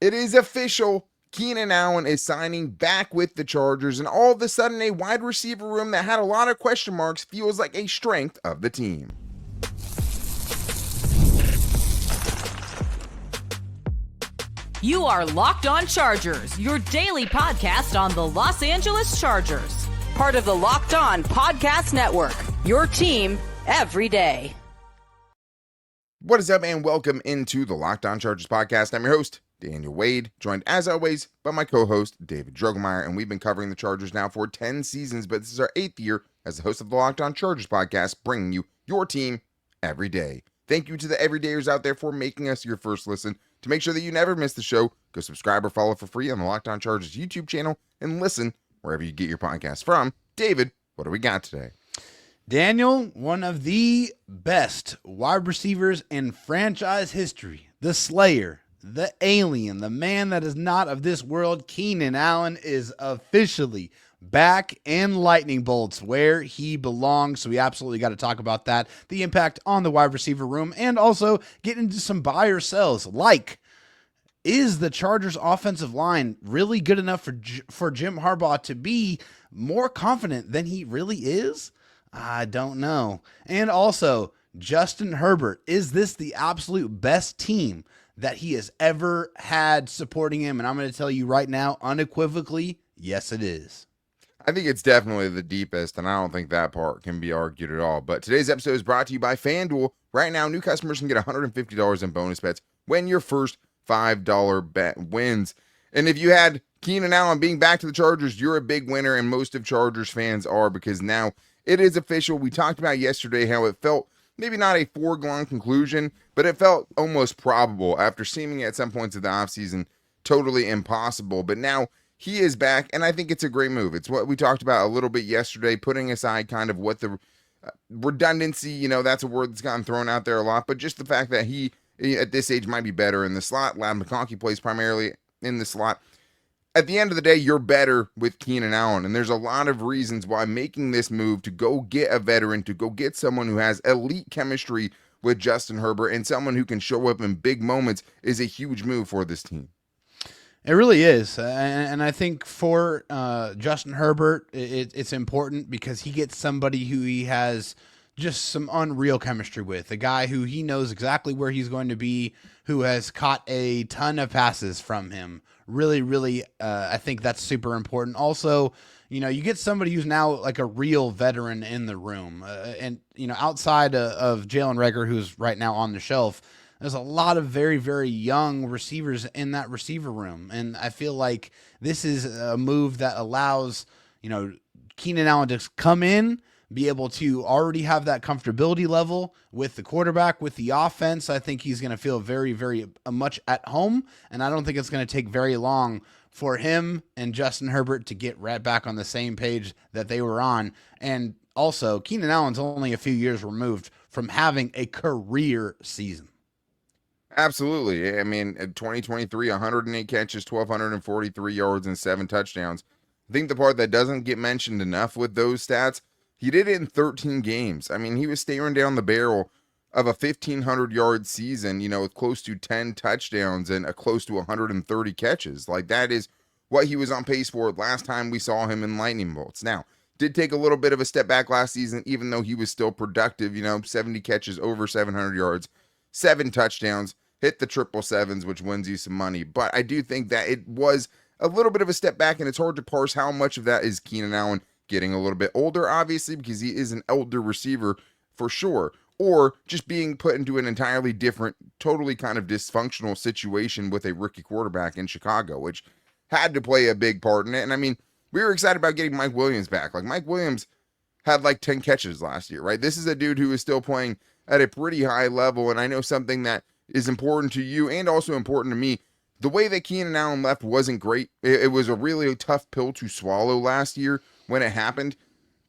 It is official. Keenan Allen is signing back with the Chargers, and all of a sudden, a wide receiver room that had a lot of question marks feels like a strength of the team. You are Locked On Chargers, your daily podcast on the Los Angeles Chargers. Part of the Locked On Podcast Network, your team every day. What is up, and welcome into the Locked On Chargers podcast. I'm your host, Daniel Wade, joined as always by my co-host, David Droegemeier, and we've been covering the Chargers now for 10 seasons, but this is our 8th year as the host of the Locked On Chargers podcast, bringing you your team every day. Thank you to the everydayers out there for making us your first listen. To make sure that you never miss the show, go subscribe or follow for free on the Locked On Chargers YouTube channel and listen wherever you get your podcast from. David, what do we got today? Daniel, one of the best wide receivers in franchise history, the Slayer, the alien, the man that is not of this world, Keenan Allen, is officially back in lightning bolts where he belongs. So we absolutely got to talk about that, the impact on the wide receiver room, and also get into some buy or sells. Like, is the Chargers offensive line really good enough for Jim Harbaugh to be more confident than he really is? I don't know. And also, Justin Herbert, is this the absolute best team that he has ever had supporting him? And I'm going to tell you right now, unequivocally, yes, it is. I think it's definitely the deepest, and I don't think that part can be argued at all. But today's episode is brought to you by FanDuel. Right now, new customers can get $150 in bonus bets when your first $5 bet wins. And if you had Keenan Allen being back to the Chargers, you're a big winner, and most of Chargers fans are, because now it is official. We talked about yesterday how it felt maybe not a foregone conclusion, but it felt almost probable after seeming at some points of the offseason totally impossible. But now he is back, and I think it's a great move. It's what we talked about a little bit yesterday, putting aside kind of what the redundancy, that's a word that's gotten thrown out there a lot, but just the fact that he, at this age, might be better in the slot. Ladd McConkey plays primarily in the slot. At the end of the day, you're better with Keenan Allen, and there's a lot of reasons why making this move to go get a veteran, to go get someone who has elite chemistry with Justin Herbert and someone who can show up in big moments is a huge move for this team. It really is, and I think for Justin Herbert, it's important because he gets somebody who he has just some unreal chemistry with, a guy who he knows exactly where he's going to be, who has caught a ton of passes from him. Really, I think that's super important. Also, you get somebody who's now like a real veteran in the room, and outside of Jalen Reagor, who's right now on the shelf, there's a lot of very, very young receivers in that receiver room. And I feel like this is a move that allows, Keenan Allen to come in, be able to already have that comfortability level with the quarterback, with the offense. I think he's going to feel very, very much at home. And I don't think it's going to take very long for him and Justin Herbert to get right back on the same page that they were on. And also, Keenan Allen's only a few years removed from having a career season. Absolutely. I mean, in 2023, 108 catches, 1,243 yards, and 7 touchdowns. I think the part that doesn't get mentioned enough with those stats, he did it in 13 games. I mean, he was staring down the barrel of a 1,500-yard season, with close to 10 touchdowns and a close to 130 catches. Like, that is what he was on pace for last time we saw him in lightning bolts. Now, did take a little bit of a step back last season, even though he was still productive, 70 catches, over 700 yards, 7 touchdowns. Hit the 777s, which wins you some money. But I do think that it was a little bit of a step back, and it's hard to parse how much of that is Keenan Allen getting a little bit older, obviously, because he is an elder receiver for sure, or just being put into an entirely different, totally kind of dysfunctional situation with a rookie quarterback in Chicago, which had to play a big part in it. And I mean, we were excited about getting Mike Williams back. Like, Mike Williams had like 10 catches last year, right? This is a dude who is still playing at a pretty high level, and I know something that is important to you and also important to me. The way that Keenan Allen left wasn't great. It was a really tough pill to swallow last year when it happened.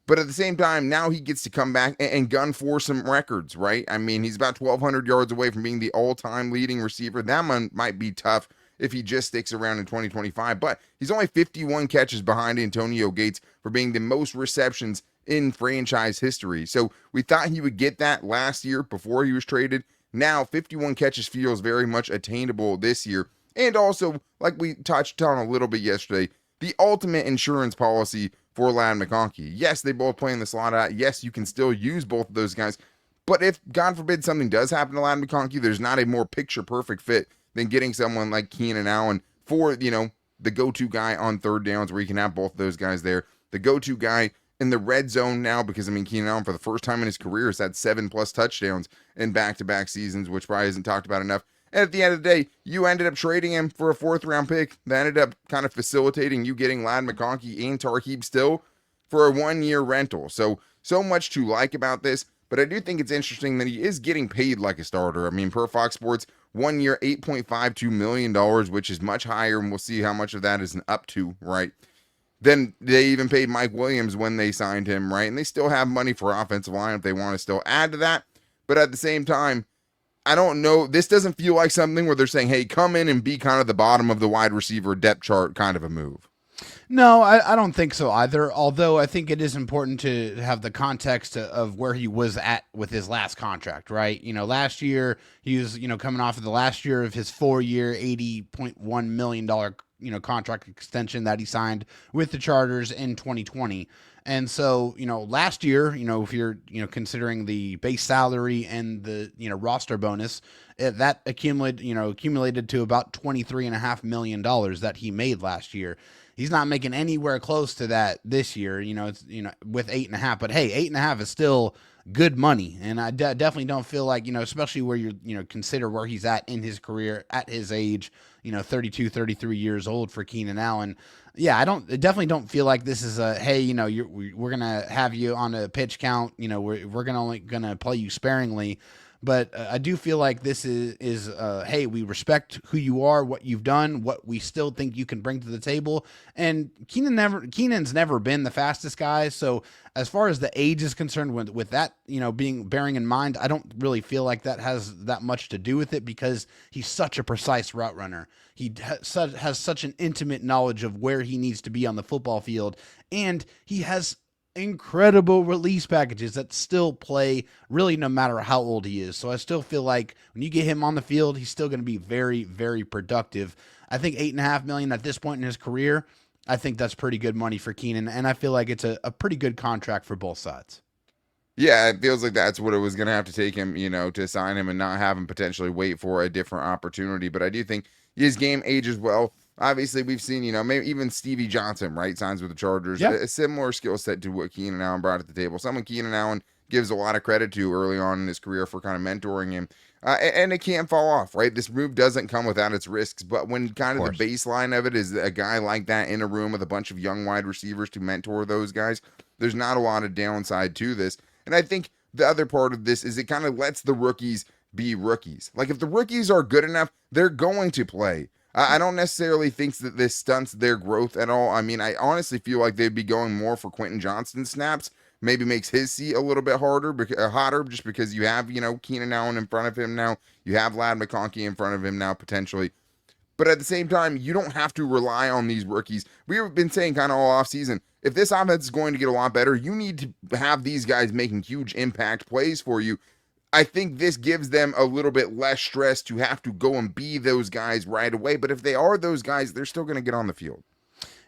But at the same time, now he gets to come back and gun for some records, right? I mean, he's about 1,200 yards away from being the all-time leading receiver. That one might be tough if he just sticks around in 2025. But he's only 51 catches behind Antonio Gates for being the most receptions in franchise history. So we thought he would get that last year before he was traded. Now, 51 catches feels very much attainable this year. And also, like we touched on a little bit yesterday, the ultimate insurance policy for Ladd McConkey. Yes, they both play in the slot out. Yes, you can still use both of those guys. But if, God forbid, something does happen to Ladd McConkey, there's not a more picture-perfect fit than getting someone like Keenan Allen for, the go-to guy on third downs where you can have both of those guys there. The go-to guy in the red zone now because, Keenan Allen, for the first time in his career, has had 7+ touchdowns in back-to-back seasons, which probably isn't talked about enough. And at the end of the day, you ended up trading him for a 4th-round pick that ended up kind of facilitating you getting Ladd McConkey and Tarheeb Still for a 1-year rental. So much to like about this. But I do think it's interesting that he is getting paid like a starter. Per Fox Sports, 1 year, $8.52 million, which is much higher, and we'll see how much of that is an up to, right? Then they even paid Mike Williams when they signed him, right? And they still have money for offensive line if they want to still add to that. But at the same time, I don't know. This doesn't feel like something where they're saying, hey, come in and be kind of the bottom of the wide receiver depth chart kind of a move. No, I don't think so either. Although I think it is important to have the context of where he was at with his last contract, right? Last year he was, coming off of the last year of his 4-year, $80.1 million, contract extension that he signed with the Chargers in 2020. And so, last year, if you're, considering the base salary and the, roster bonus, that accumulated to about $23.5 million that he made last year. He's not making anywhere close to that this year, it's, with 8.5, but hey, 8.5 is still good money. And I definitely don't feel like, especially where you're, consider where he's at in his career at his age, 32, 33 years old for Keenan Allen. Yeah, I definitely don't feel like this is a, hey, we're going to have you on a pitch count. We're only going to play you sparingly. But I do feel like this is hey, we respect who you are, what you've done, what we still think you can bring to the table. And Keenan's never been the fastest guy. So as far as the age is concerned, with that, bearing in mind, I don't really feel like that has that much to do with it because he's such a precise route runner. He has such an intimate knowledge of where he needs to be on the football field. And he has incredible release packages that still play really no matter how old he is. So I still feel like when you get him on the field, he's still going to be very, very productive. I think $8.5 million at this point in his career, I think that's pretty good money for Keenan. And I feel like it's a pretty good contract for both sides. Yeah, it feels like that's what it was going to have to take him, to sign him and not have him potentially wait for a different opportunity. But I do think his game ages well. Obviously, we've seen, maybe even Stevie Johnson, right, signs with the Chargers. Yeah. A similar skill set to what Keenan Allen brought at the table. Someone Keenan Allen gives a lot of credit to early on in his career for kind of mentoring him. And it can't fall off, right? This move doesn't come without its risks. But when kind of the baseline of it is a guy like that in a room with a bunch of young wide receivers to mentor those guys, there's not a lot of downside to this. And I think the other part of this is it kind of lets the rookies be rookies. Like if the rookies are good enough, they're going to play. I don't necessarily think that this stunts their growth at all. I honestly feel like they'd be going more for Quentin Johnston snaps. Maybe makes his seat a little bit hotter just because you have, Keenan Allen in front of him now. You have Ladd McConkey in front of him now potentially. But at the same time, you don't have to rely on these rookies. We've been saying kind of all offseason, if this offense is going to get a lot better, you need to have these guys making huge impact plays for you. I think this gives them a little bit less stress to have to go and be those guys right away. But if they are those guys, they're still going to get on the field.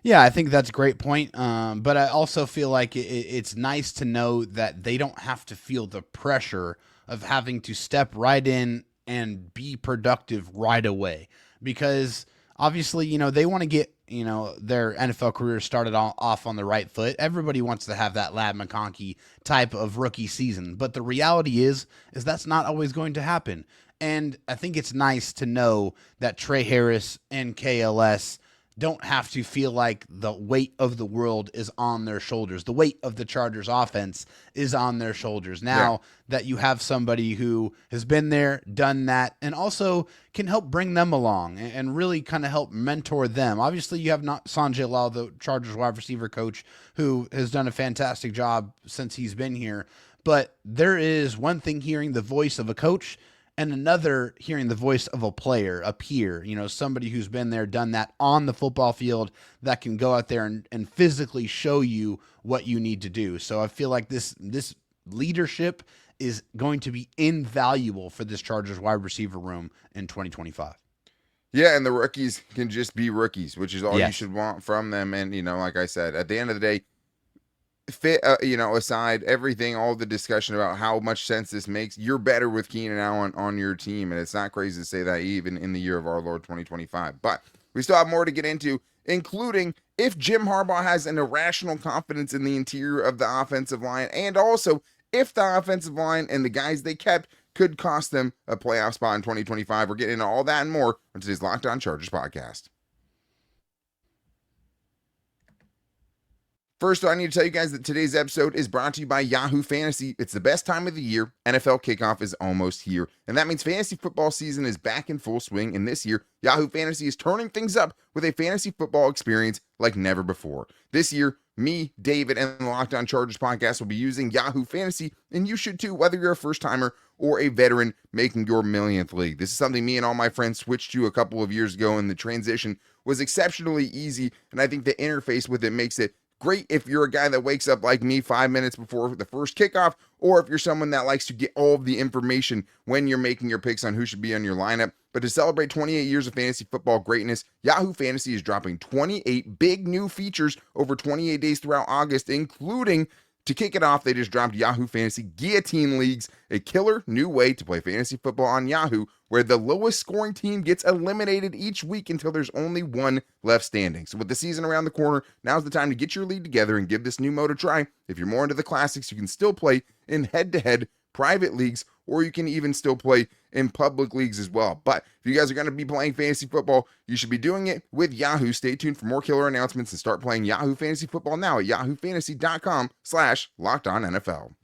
Yeah, I think that's a great point. But I also feel like it's nice to know that they don't have to feel the pressure of having to step right in and be productive right away. Because obviously, they want to get, their NFL career started off on the right foot. Everybody wants to have that Ladd McConkey type of rookie season. But the reality is that's not always going to happen. And I think it's nice to know that Trey Harris and KLS don't have to feel like the weight of the world is on their shoulders. The weight of the Chargers offense is on their shoulders. Now that you have somebody who has been there, done that, and also can help bring them along and really kind of help mentor them. Obviously, you have not Sanjay Lal, the Chargers wide receiver coach, who has done a fantastic job since he's been here. But there is one thing hearing the voice of a coach and another hearing the voice of a player, a peer, somebody who's been there, done that on the football field that can go out there and physically show you what you need to do. So I feel like this leadership is going to be invaluable for this Chargers wide receiver room in 2025. Yeah, and the rookies can just be rookies, which is all you Yes. should want from them. And like I said, at the end of the day, fit aside everything, all the discussion about how much sense this makes, you're better with Keenan Allen on your team, and it's not crazy to say that even in the year of our Lord 2025. But we still have more to get into, including if Jim Harbaugh has an irrational confidence in the interior of the offensive line, and also if the offensive line and the guys they kept could cost them a playoff spot in 2025. We're getting into all that and more on today's Locked On Chargers podcast. First, I need to tell you guys that today's episode is brought to you by Yahoo Fantasy. It's the best time of the year. NFL kickoff is almost here, and that means fantasy football season is back in full swing. And this year, Yahoo Fantasy is turning things up with a fantasy football experience like never before. This year, me, David, and the Locked On Chargers podcast will be using Yahoo Fantasy, and you should too, whether you're a first-timer or a veteran making your millionth league. This is something me and all my friends switched to a couple of years ago, and the transition was exceptionally easy, and I think the interface with it makes it great if you're a guy that wakes up like me 5 minutes before the first kickoff, or if you're someone that likes to get all of the information when you're making your picks on who should be on your lineup. But to celebrate 28 years of fantasy football greatness, Yahoo Fantasy is dropping 28 big new features over 28 days throughout August, including, to kick it off, they just dropped Yahoo Fantasy Guillotine Leagues, a killer new way to play fantasy football on Yahoo, where the lowest scoring team gets eliminated each week until there's only one left standing. So with the season around the corner, now's the time to get your league together and give this new mode a try. If you're more into the classics, you can still play in head-to-head private leagues, or you can even still play in public leagues as well. But if you guys are going to be playing fantasy football, you should be doing it with Yahoo. Stay tuned for more killer announcements and start playing Yahoo Fantasy Football now at yahoofantasy.com/LockedOnNFL.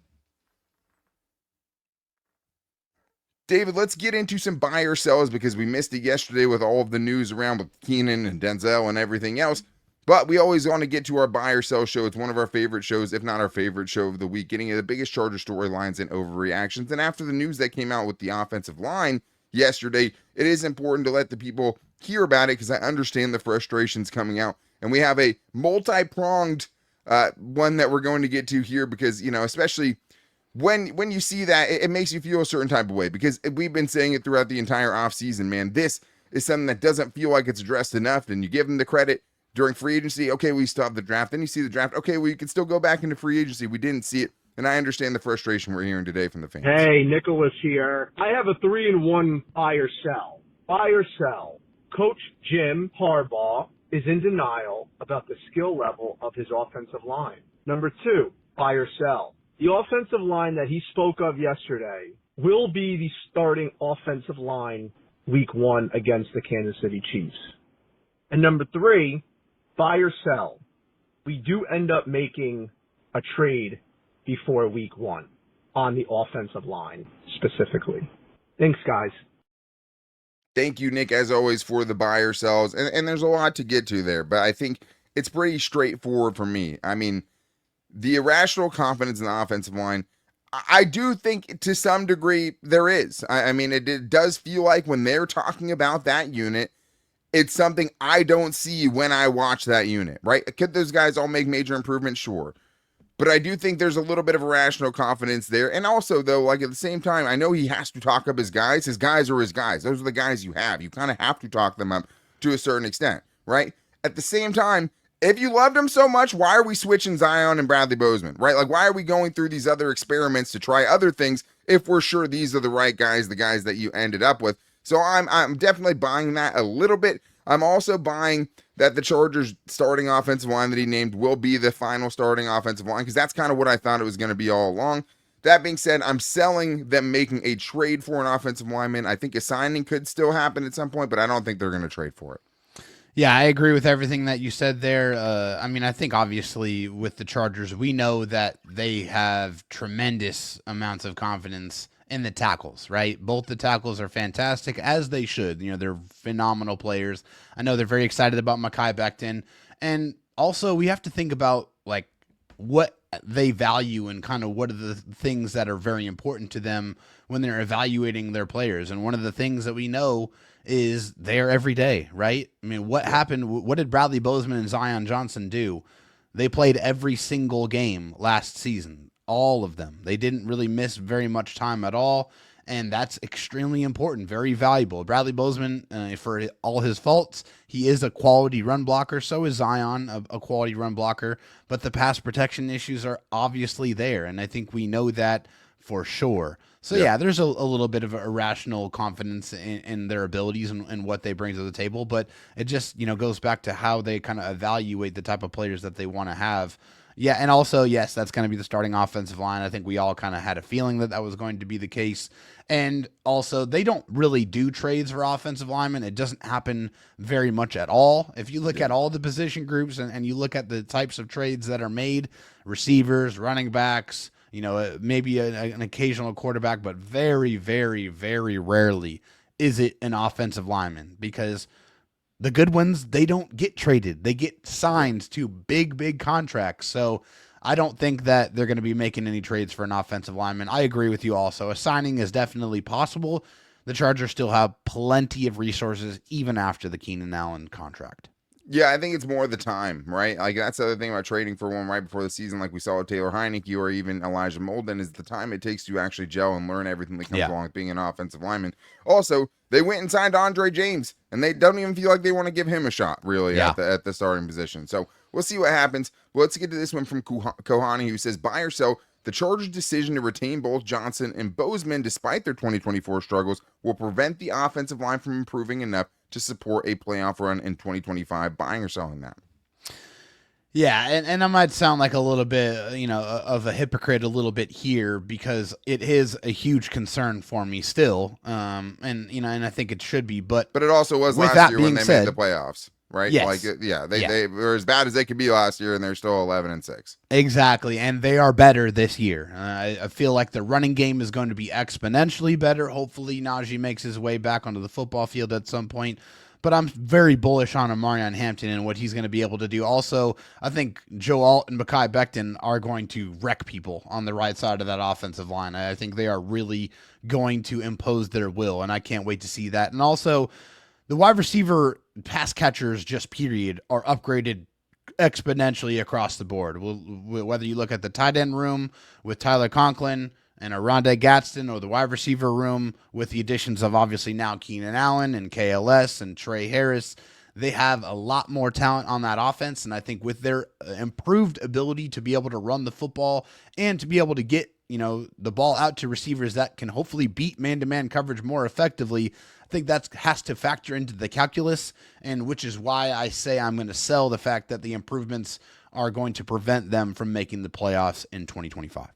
David, let's get into some buy or sells because we missed it yesterday with all of the news around with Keenan and Denzel and everything else. But we always want to get to our buy or sell show. It's one of our favorite shows, if not our favorite show of the week, getting into the biggest Charger storylines and overreactions. And after the news that came out with the offensive line yesterday, it is important to let the people hear about it because I understand the frustrations coming out. And we have a multi-pronged one that we're going to get to here because, especially when you see that, it makes you feel a certain type of way because we've been saying it throughout the entire offseason, man. This is something that doesn't feel like it's addressed enough, and you give them the credit during free agency. Okay, we still have the draft. Then you see the draft. Okay, we can still go back into free agency. We didn't see it, and I understand the frustration we're hearing today from the fans. Hey, Nicholas here. I have a 3-in-1 buy or sell. Buy or sell. Coach Jim Harbaugh is in denial about the skill level of his offensive line. Number 2, buy or sell. The offensive line that he spoke of yesterday will be the starting offensive line week 1 against the Kansas City Chiefs. And number 3, buy or sell. We do end up making a trade before week 1 on the offensive line specifically. Thanks, guys. Thank you, Nick, as always, for the buy or sells. And there's a lot to get to there, but I think it's pretty straightforward for me. I mean, the irrational confidence in the offensive line, I do think to some degree there is. I mean, it does feel like when they're talking about that unit, it's something I don't see when I watch that unit, right? Could those guys all make major improvements? Sure. But I do think there's a little bit of irrational confidence there. And also, though, like at the same time, I know he has to talk up his guys. His guys are his guys. Those are the guys you have. You kind of have to talk them up to a certain extent, right? At the same time, if you loved him so much, why are we switching Zion and Bradley Bozeman, right? Like, why are we going through these other experiments to try other things if we're sure these are the right guys, the guys that you ended up with? So I'm definitely buying that a little bit. I'm also buying that the Chargers starting offensive line that he named will be the final starting offensive line because that's kind of what I thought it was going to be all along. That being said, I'm selling them making a trade for an offensive lineman. I think a signing could still happen at some point, but I don't think they're going to trade for it. Yeah, I agree with everything that you said there. I mean, I think obviously with the Chargers, we know that they have tremendous amounts of confidence in the tackles, right? Both the tackles are fantastic, as they should. They're phenomenal players. I know they're very excited about Mekhi Becton. And also we have to think about like what they value and kind of what are the things that are very important to them when they're evaluating their players. And one of the things that we know is there every day, right? I mean, what happened? What did Bradley Bozeman and Zion Johnson do? They played every single game last season, all of them. They didn't really miss very much time at all. And that's extremely important, very valuable. Bradley Bozeman, for all his faults, he is a quality run blocker. So is Zion, a quality run blocker. But the pass protection issues are obviously there, and I think we know that for sure. So, yeah, there's a little bit of irrational confidence in their abilities and what they bring to the table. But it just, goes back to how they kind of evaluate the type of players that they want to have. Yeah, and also, yes, that's going to be the starting offensive line. I think we all kind of had a feeling that was going to be the case. And also, they don't really do trades for offensive linemen. It doesn't happen very much at all. If you look at all the position groups and you look at the types of trades that are made, receivers, running backs, maybe an occasional quarterback, but very, very, very rarely is it an offensive lineman, because the good ones, they don't get traded. They get signed to big, big contracts. So I don't think that they're going to be making any trades for an offensive lineman. I agree with you also. A signing is definitely possible. The Chargers still have plenty of resources even after the Keenan Allen contract. Yeah, I think it's more the time, right? Like, that's the other thing about trading for one right before the season, like we saw with Taylor Heineke or even Elijah Molden, is the time it takes to actually gel and learn everything that comes along with being an offensive lineman. Also, they went and signed Andre James, and they don't even feel like they want to give him a shot, really, at the starting position. So we'll see what happens. Well, let's get to this one from Kohani, who says, buy or sell. The Chargers' decision to retain both Johnson and Bozeman, despite their 2024 struggles, will prevent the offensive line from improving enough to support a playoff run in 2025. Buying or selling that? Yeah, and I might sound like a little bit, of a hypocrite a little bit here, because it is a huge concern for me still, and I think it should be. But it also was last year when they made the playoffs. Right? Yes. They were as bad as they could be last year, and they're still 11-6. Exactly, and they are better this year. I feel like the running game is going to be exponentially better. Hopefully, Najee makes his way back onto the football field at some point. But I'm very bullish on Omarion Hampton and what he's going to be able to do. Also, I think Joe Alt and Mekhi Becton are going to wreck people on the right side of that offensive line. I think they are really going to impose their will, and I can't wait to see that. And also, the wide receiver pass catchers, just period, are upgraded exponentially across the board. Whether you look at the tight end room with Tyler Conklin and Aronde Gadsden, or the wide receiver room with the additions of obviously now Keenan Allen and KLS and Trey Harris, they have a lot more talent on that offense. And I think with their improved ability to be able to run the football and to be able to get the ball out to receivers that can hopefully beat man-to-man coverage more effectively, I think that has to factor into the calculus, and which is why I say I'm going to sell the fact that the improvements are going to prevent them from making the playoffs in 2025.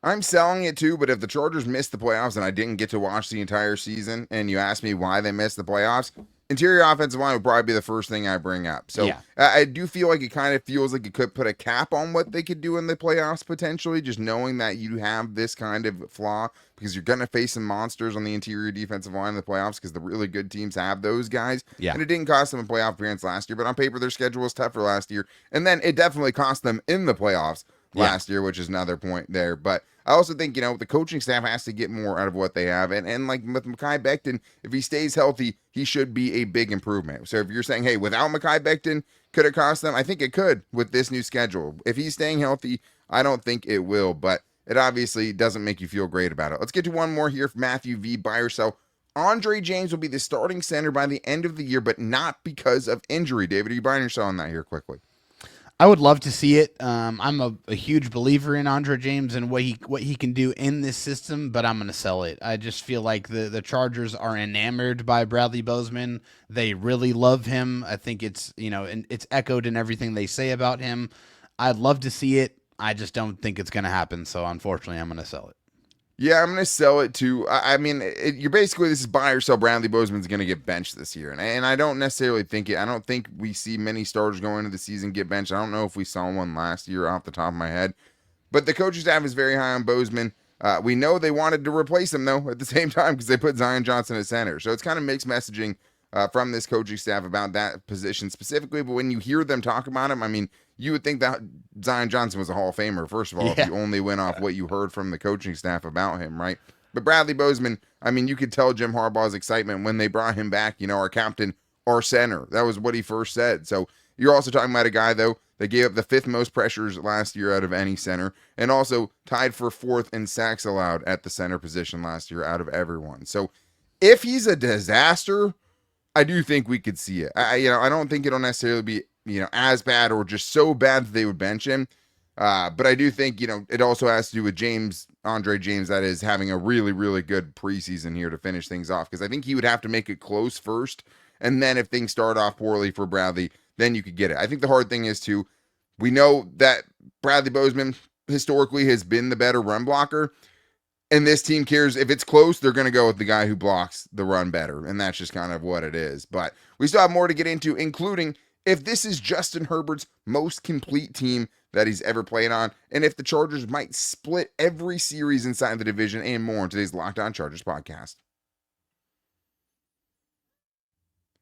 I'm selling it too, but if the Chargers missed the playoffs and I didn't get to watch the entire season, and you ask me why they missed the playoffs, interior offensive line would probably be the first thing I bring up. So I do feel like it kind of feels like it could put a cap on what they could do in the playoffs potentially, just knowing that you have this kind of flaw, because you're going to face some monsters on the interior defensive line in the playoffs, because the really good teams have those guys. Yeah. And it didn't cost them a playoff appearance last year, but on paper their schedule was tougher last year. And then it definitely cost them in the playoffs last year, which is another point there. But I also think, the coaching staff has to get more out of what they have. And like with Mekhi Becton, if he stays healthy, he should be a big improvement. So if you're saying, hey, without Mekhi Becton, could it cost them? I think it could with this new schedule. If he's staying healthy, I don't think it will, but it obviously doesn't make you feel great about it. Let's get to one more here from Matthew V. Buy or sell. Andre James will be the starting center by the end of the year, but not because of injury. David, are you buying or selling that here quickly? I would love to see it. I'm a huge believer in Andre James and what he can do in this system, but I'm going to sell it. I just feel like the Chargers are enamored by Bradley Bozeman. They really love him. I think it's and it's echoed in everything they say about him. I'd love to see it. I just don't think it's going to happen. So unfortunately, I'm going to sell it. Yeah, I'm going to sell it too. I mean, you're basically, this is buy or sell. Bradley Bozeman's going to get benched this year. And I don't necessarily think it. I don't think we see many starters going into the season get benched. I don't know if we saw one last year off the top of my head. But the coaching staff is very high on Bozeman. We know they wanted to replace him, though, at the same time, because they put Zion Johnson at center. So it's kind of mixed messaging from this coaching staff about that position specifically. But when you hear them talk about him, I mean, you would think that Zion Johnson was a Hall of Famer, first of all, if you only went off what you heard from the coaching staff about him, right? But Bradley Bozeman, I mean, you could tell Jim Harbaugh's excitement when they brought him back. Our captain our center. That was what he first said. So you're also talking about a guy, though, that gave up the 5th most pressures last year out of any center, and also tied for 4th in sacks allowed at the center position last year out of everyone. So if he's a disaster, I do think we could see it. I don't think it'll necessarily be, as bad or just so bad that they would bench him. But I do think, it also has to do with Andre James, that is having a really, really good preseason here to finish things off. Because I think he would have to make it close first. And then if things start off poorly for Bradley, then you could get it. I think the hard thing is we know that Bradley Bozeman historically has been the better run blocker. And this team cares if it's close, they're going to go with the guy who blocks the run better. And that's just kind of what it is. But we still have more to get into, including if this is Justin Herbert's most complete team that he's ever played on, and if the Chargers might split every series inside the division, and more in today's Locked On Chargers podcast.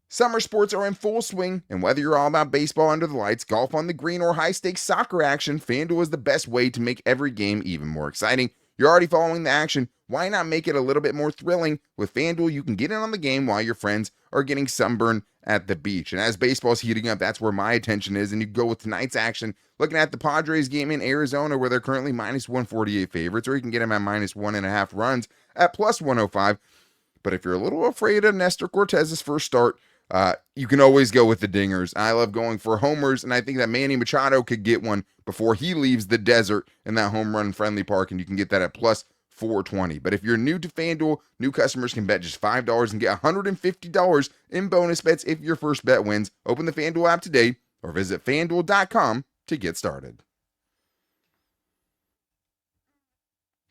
Summer sports are in full swing, and whether you're all about baseball under the lights, golf on the green, or high-stakes soccer action, FanDuel is the best way to make every game even more exciting. You're already following the action. Why not make it a little bit more thrilling? With FanDuel, you can get in on the game while your friends are getting sunburned at the beach. And as baseball's heating up, that's where my attention is. And you go with tonight's action, looking at the Padres game in Arizona, where they're currently minus 148 favorites, or you can get them at minus 1.5 runs at plus 105. But if you're a little afraid of Nestor Cortez's first start, you can always go with the dingers. I love going for homers, and I think that Manny Machado could get one before he leaves the desert in that home run friendly park, and you can get that at plus 420. But if you're new to FanDuel, new customers can bet just $5 and get $150 in bonus bets if your first bet wins. Open the FanDuel app today or visit FanDuel.com to get started.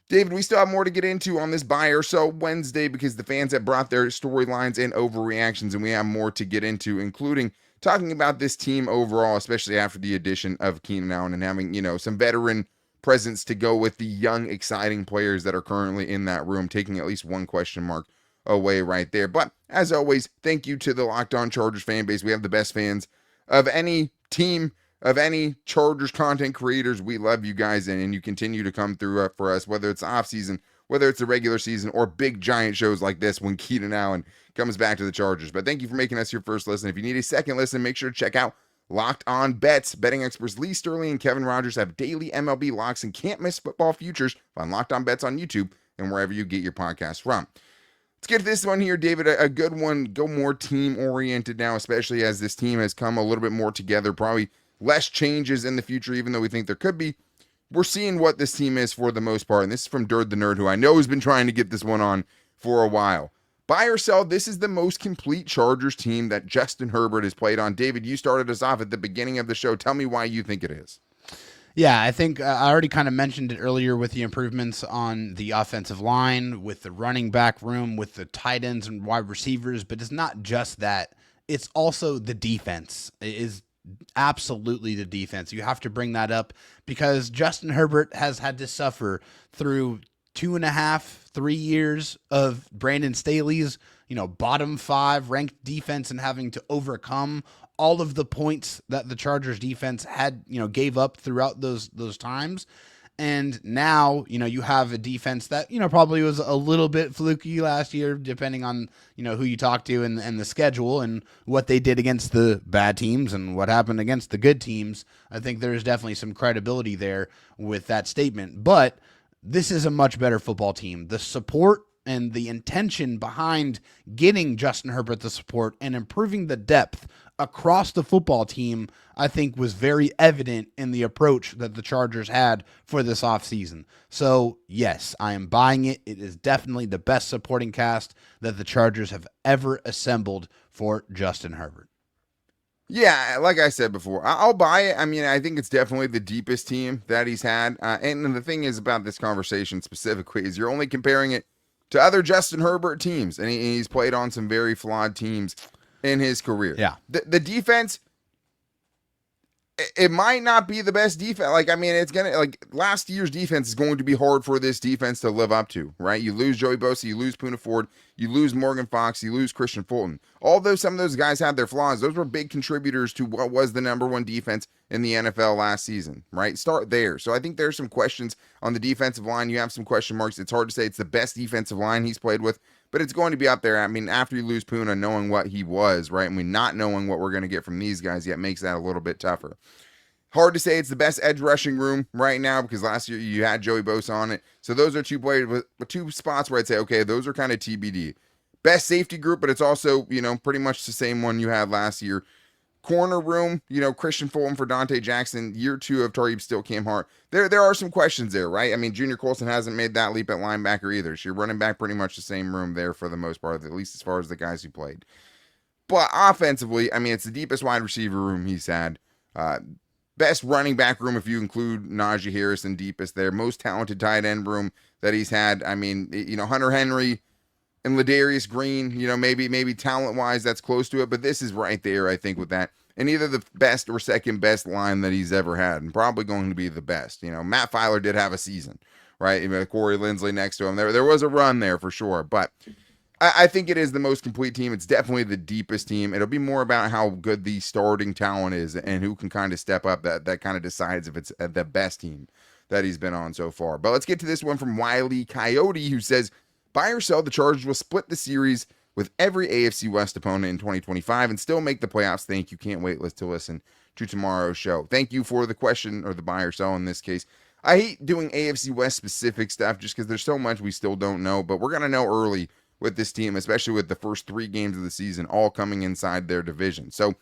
David, we still have more to get into on this buy or sell Wednesday because the fans have brought their storylines and overreactions, and we have more to get into, including talking about this team overall, especially after the addition of Keenan Allen and having, some veteran presence to go with the young, exciting players that are currently in that room, taking at least one question mark away right there. But as always, thank you to the Locked On Chargers fan base. We have the best fans of any team, of any Chargers content creators. We love you guys, and you continue to come through for us, whether it's off season, whether it's the regular season, or big giant shows like this when Keenan Allen comes back to the Chargers. But thank you for making us your first listen. If you need a second listen, make sure to check out Locked On Bets. Betting experts Lee Sterling and Kevin Rogers have daily MLB locks and can't miss football futures. Find Locked On Bets on YouTube and wherever you get your podcasts from. Let's get to this one here, David, a good one. Go more team-oriented now, especially as this team has come a little bit more together. Probably less changes in the future, even though we think there could be. We're seeing what this team is for the most part, and this is from Dirt the Nerd, who I know has been trying to get this one on for a while. Buy or sell, this is the most complete Chargers team that Justin Herbert has played on. David, you started us off at the beginning of the show. Tell me why you think it is. Yeah, I think I already kind of mentioned it earlier with the improvements on the offensive line, with the running back room, with the tight ends and wide receivers, but it's not just that. It's also the defense. It is absolutely the defense. You have to bring that up because Justin Herbert has had to suffer through 2.5, 3 years of Brandon Staley's, bottom 5 ranked defense and having to overcome all of the points that the Chargers defense had, gave up throughout those times. And now, you have a defense that, probably was a little bit fluky last year, depending on, who you talk to and the schedule and what they did against the bad teams and what happened against the good teams. I think there's definitely some credibility there with that statement. But this is a much better football team. The support and the intention behind getting Justin Herbert the support and improving the depth across the football team, I think was very evident in the approach that the Chargers had for this offseason. So, yes, I am buying it. It is definitely the best supporting cast that the Chargers have ever assembled for Justin Herbert. Yeah, like I said before, I'll buy it. I mean, I think it's definitely the deepest team that he's had. And the thing is about this conversation specifically is you're only comparing it to other Justin Herbert teams. And he's played on some very flawed teams in his career. Yeah. The defense, it might not be the best defense. Last year's defense is going to be hard for this defense to live up to, right? You lose Joey Bosa, you lose Poona Ford, you lose Morgan Fox, you lose Christian Fulton. Although some of those guys had their flaws, those were big contributors to what was the number 1 defense in the NFL last season, right? Start there. So I think there's some questions on the defensive line. You have some question marks. It's hard to say it's the best defensive line he's played with, but it's going to be up there. I mean, after you lose Puna, knowing what he was, right, and we not knowing what we're going to get from these guys yet makes that a little bit tougher. Hard to say it's the best edge rushing room right now because last year you had Joey Bosa on it. So those are two players with two spots where I'd say, okay, those are kind of TBD. Best safety group, but it's also, pretty much the same one you had last year. Corner room, Christian Fulton for Dante Jackson, year 2 of Tariq Still, Cam Hart. There are some questions there, right? I mean, Junior Colson hasn't made that leap at linebacker either. So you're running back pretty much the same room there for the most part, at least as far as the guys who played. But offensively, I mean, it's the deepest wide receiver room he's had. Best running back room if you include Najee Harris and deepest there. Most talented tight end room that he's had. I mean, Hunter Henry and Ladarius Green, maybe talent-wise that's close to it, but this is right there, I think, with that. And either the best or second best line that he's ever had, and probably going to be the best. Matt Filer did have a season, right? Corey Lindsley next to him. There was a run there for sure, but I think it is the most complete team. It's definitely the deepest team. It'll be more about how good the starting talent is and who can kind of step up. That kind of decides if it's the best team that he's been on so far. But let's get to this one from Wiley Coyote, who says, buy or sell, the Chargers will split the series with every AFC West opponent in 2025 and still make the playoffs. Thank you. Can't wait to listen to tomorrow's show. Thank you for the question, or the buy or sell in this case. I hate doing AFC West specific stuff just because there's so much we still don't know, but we're going to know early with this team, especially with the first 3 games of the season all coming inside their division. So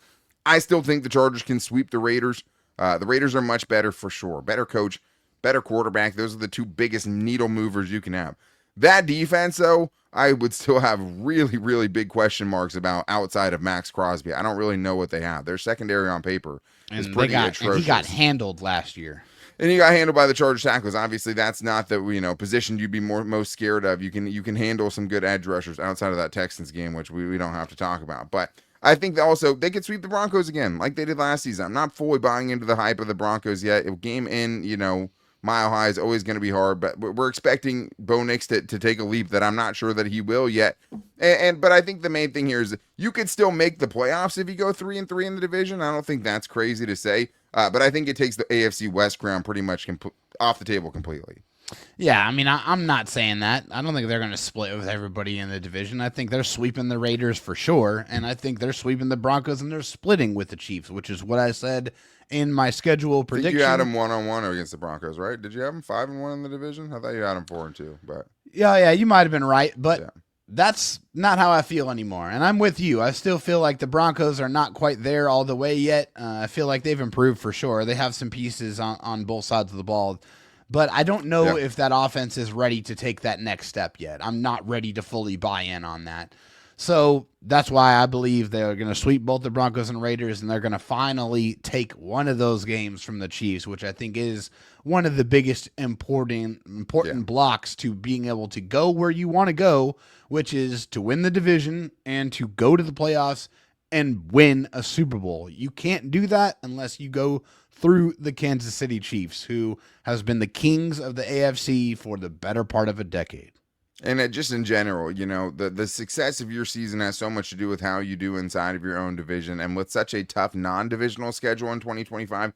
I still think the Chargers can sweep the Raiders. The Raiders are much better for sure. Better coach, better quarterback. Those are the 2 biggest needle movers you can have. That defense, though, I would still have really, really big question marks about outside of Max Crosby. I don't really know what they have. Their secondary on paper is pretty atrocious. And he got handled last year. And he got handled by the Chargers tackles. Obviously, that's not the position you'd be most scared of. You can handle some good edge rushers outside of that Texans game, which we don't have to talk about. But I think also they could sweep the Broncos again, like they did last season. I'm not fully buying into the hype of the Broncos yet. A game in, Mile High is always going to be hard, but we're expecting Bo Nix to take a leap that I'm not sure that he will yet. But I think the main thing here is you could still make the playoffs if you go 3-3 in the division. I don't think that's crazy to say. But I think it takes the AFC West crown pretty much off the table completely. Yeah, I mean, I'm not saying that. I don't think they're going to split with everybody in the division. I think they're sweeping the Raiders for sure, and I think they're sweeping the Broncos, and they're splitting with the Chiefs, which is what I said in my schedule prediction. I think you had them 1-on-1 against the Broncos, right? Did you have them 5-1 in the division? I thought you had them 4-2, but yeah, you might have been right, but that's not how I feel anymore. And I'm with you. I still feel like the Broncos are not quite there all the way yet. I feel like they've improved for sure. They have some pieces on both sides of the ball. But I don't know if that offense is ready to take that next step yet. I'm not ready to fully buy in on that. So that's why I believe they're going to sweep both the Broncos and Raiders, and they're going to finally take one of those games from the Chiefs, which I think is one of the biggest important blocks to being able to go where you want to go, which is to win the division and to go to the playoffs and win a Super Bowl. You can't do that unless you go through the Kansas City Chiefs, who has been the kings of the AFC for the better part of a decade. And just in general, the success of your season has so much to do with how you do inside of your own division. And with such a tough non-divisional schedule in 2025,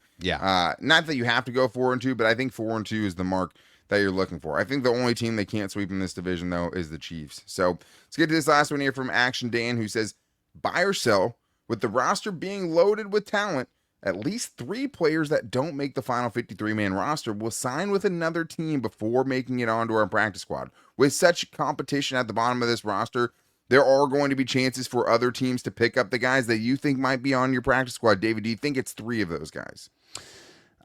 not that you have to go 4-2, but I think 4-2 is the mark that you're looking for. I think the only team they can't sweep in this division, though, is the Chiefs. So let's get to this last one here from Action Dan, who says, buy or sell, with the roster being loaded with talent, at least 3 players that don't make the final 53-man roster will sign with another team before making it onto our practice squad. With such competition at the bottom of this roster, there are going to be chances for other teams to pick up the guys that you think might be on your practice squad. David, do you think it's 3 of those guys?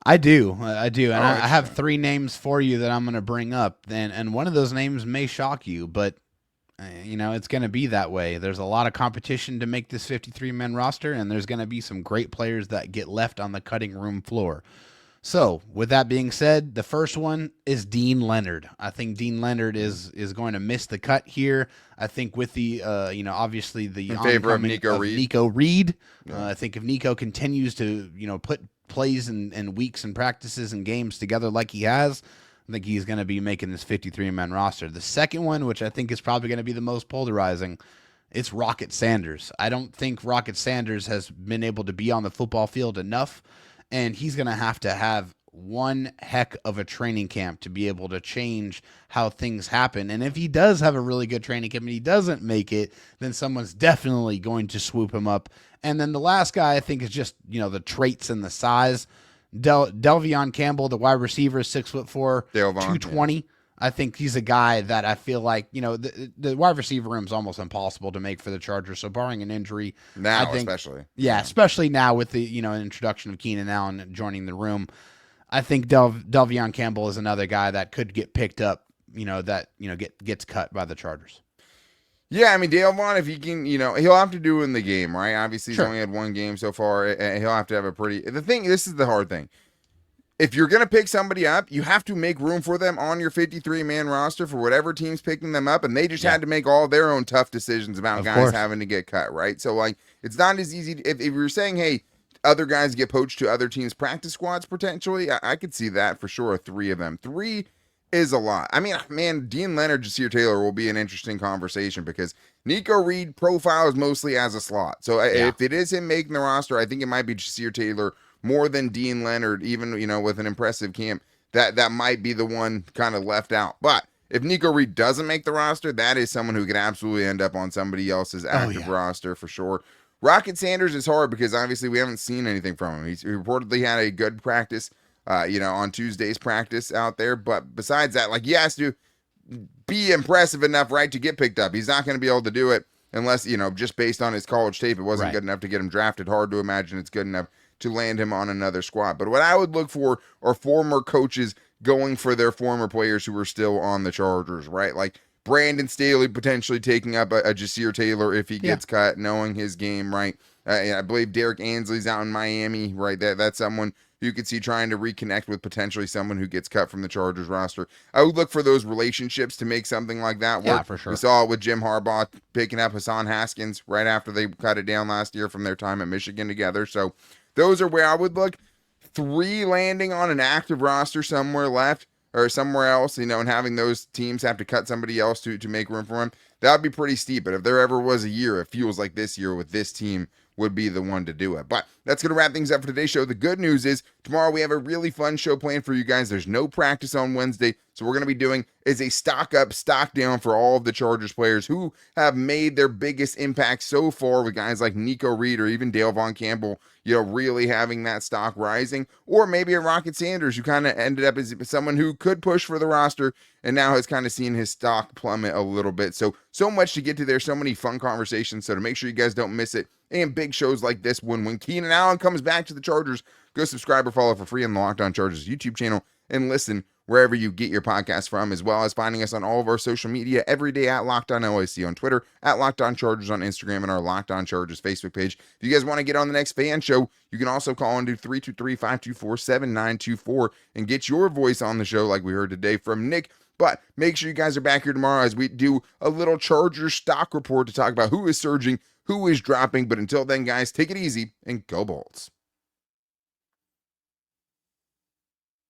I do. And I have 3 names for you that I'm going to bring up. And one of those names may shock you, but it's going to be that way. There's a lot of competition to make this 53-man roster, and there's going to be some great players that get left on the cutting room floor. So, with that being said, the first one is Deane Leonard. I think Deane Leonard is going to miss the cut here. I think with the, obviously the in favor of Nico Reed. Yeah. I think if Nico continues to, put plays and weeks and practices and games together like he has, I think he's going to be making this 53-man roster. The second one, which I think is probably going to be the most polarizing, it's Rocket Sanders. I don't think Rocket Sanders has been able to be on the football field enough, and he's going to have one heck of a training camp to be able to change how things happen. And if he does have a really good training camp and he doesn't make it, then someone's definitely going to swoop him up. And then the last guy I think is just, the traits and the size. Delvion Campbell, the wide receiver, 6'4", 220. Yeah. I think he's a guy that I feel like, the wide receiver room is almost impossible to make for the Chargers. So barring an injury, now, I think, especially. Yeah, especially now with the, introduction of Keenan Allen joining the room. I think Delvion Campbell is another guy that could get picked up, gets cut by the Chargers. Yeah, I mean, Dale Vaughn, if he can, he'll have to do in the game, right? Obviously, he's only had one game so far, and he'll have to have a pretty... This is the hard thing. If you're going to pick somebody up, you have to make room for them on your 53-man roster for whatever team's picking them up, and they just had to make all their own tough decisions about guys having to get cut, right? So, it's not as easy... If you're saying, hey, other guys get poached to other teams' practice squads, potentially, I could see that for sure, 3 of them. 3 is a lot. I mean, man, Deane Leonard, Jasir Taylor will be an interesting conversation because Nico Reed profiles mostly as a slot. So if it is him making the roster, I think it might be Jasir Taylor more than Deane Leonard, even, with an impressive camp. That might be the one kind of left out. But if Nico Reed doesn't make the roster, that is someone who could absolutely end up on somebody else's active roster for sure. Rocket Sanders is hard because obviously we haven't seen anything from him. He reportedly had a good practice on Tuesday's practice out there. But besides that, he has to be impressive enough, right, to get picked up. He's not going to be able to do it unless, just based on his college tape, it wasn't good enough to get him drafted. Hard to imagine it's good enough to land him on another squad. But what I would look for are former coaches going for their former players who are still on the Chargers, right? Like Brandon Staley potentially taking up a Jasir Taylor if he gets cut, knowing his game, right? I believe Derek Ansley's out in Miami, right? That's someone you could see trying to reconnect with potentially someone who gets cut from the Chargers roster. I would look for those relationships to make something like that work. Yeah, for sure. We saw it with Jim Harbaugh picking up Hassan Haskins right after they cut it down last year from their time at Michigan together. So those are where I would look. 3 landing on an active roster somewhere left or somewhere else, and having those teams have to cut somebody else to make room for him. That would be pretty steep. But if there ever was a year, it feels like this year with this team would be the one to do it. But that's going to wrap things up for today's show. The good news is tomorrow we have a really fun show planned for you guys. There's no practice on Wednesday. So what we're going to be doing is a stock up, stock down for all of the Chargers players who have made their biggest impact so far with guys like Nico Reed or even Dale Von Campbell, really having that stock rising. Or maybe a Rocket Sanders who kind of ended up as someone who could push for the roster and now has kind of seen his stock plummet a little bit. So much to get to there. So many fun conversations. So to make sure you guys don't miss it, and big shows like this one, when Keenan Allen comes back to the Chargers, go subscribe or follow for free on the Locked On Chargers YouTube channel and listen wherever you get your podcasts from, as well as finding us on all of our social media every day at Locked On LAC on Twitter, at Locked On Chargers on Instagram, and our Locked On Chargers Facebook page. If you guys want to get on the next fan show, you can also call and do 323-524-7924 and get your voice on the show like we heard today from Nick. But make sure you guys are back here tomorrow as we do a little Chargers stock report to talk about who is surging, who is dropping. But until then, guys, take it easy and go Bolts.